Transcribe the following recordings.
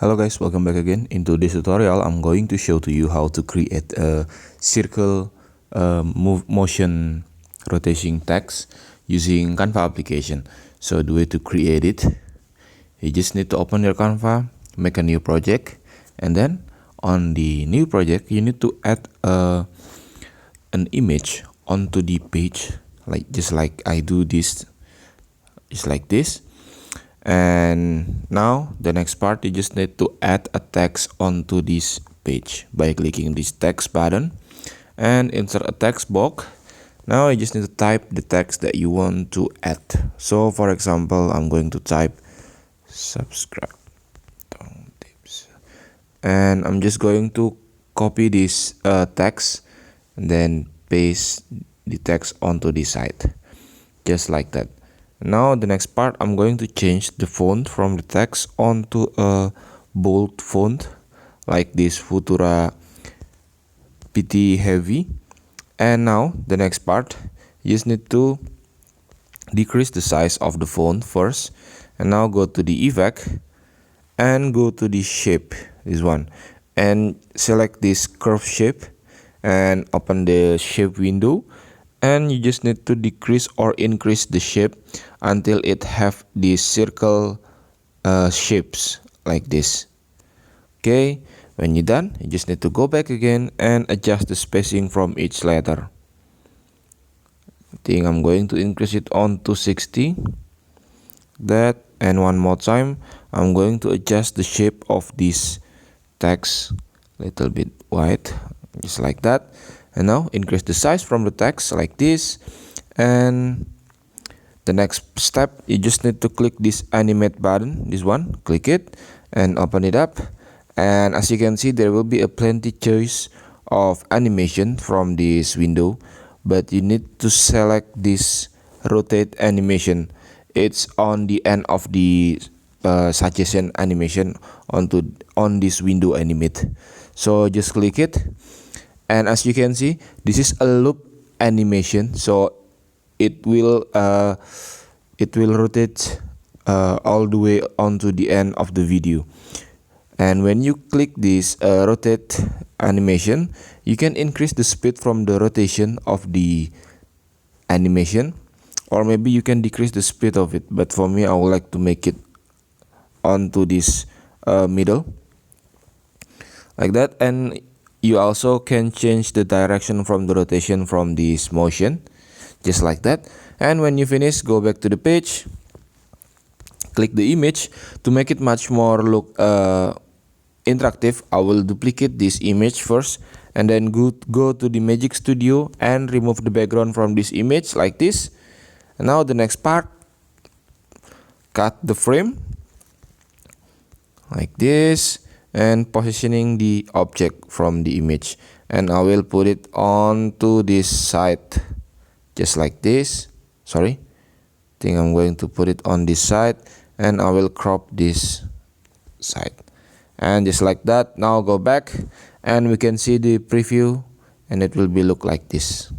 Hello guys, welcome back again. Into this tutorial, I'm going to show to you how to create a circle motion rotating text using Canva application. So the way to create it, you just need to open your Canva, make a new project, and then on the new project, you need to add an image onto the page, just like I do this, just like this. And now the next part, you just need to add a text onto this page by clicking this text button and insert a text box. Now you just need to type the text that you want to add. So for example, I'm going to type subscribe tips, and I'm just going to copy this text and then paste the text onto the side, just like that. Now the next part, I'm going to change the font from the text onto a bold font like this Futura PT Heavy. And now the next part, you just need to decrease the size of the font first, and now go to the effect and go to the shape, this one, and select this curve shape and open the shape window. And you just need to decrease or increase the shape until it have these circle shapes like this. Okay, when you're done, you just need to go back again and adjust the spacing from each letter. I think I'm going to increase it on to 60. That, and one more time, I'm going to adjust the shape of this text a little bit wide, just like that. And now increase the size from the text like this. And the next step, you just need to click this animate button, this one, click it and open it up. And as you can see, there will be a plenty choice of animation from this window, but you need to select this rotate animation. It's on the end of the suggestion animation on this window animate. So just click it. And as you can see, this is a loop animation, so it will rotate all the way onto the end of the video. And when you click this rotate animation, you can increase the speed from the rotation of the animation, or maybe you can decrease the speed of it. But for me, I would like to make it onto this middle like that. And you also can change the direction from the rotation from this motion, just like that. And when you finish, go back to the page, click the image. To make it much more look interactive, I will duplicate this image first and then go to the Magic Studio and remove the background from this image like this. And now the next part, cut the frame like this and positioning the object from the image, and I will put it onto this side, just like this. I think I'm going to put it on this side, and I will crop this side, and just like that. Now go back and we can see the preview, and it will be look like this.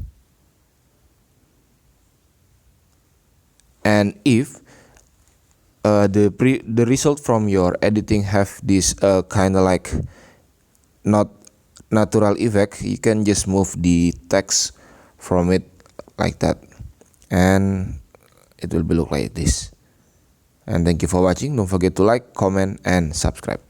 And if the result from your editing have this kind of like not natural effect, you can just move the text from it like that, and it will be look like this. And thank you for watching. Don't forget to like, comment, and subscribe.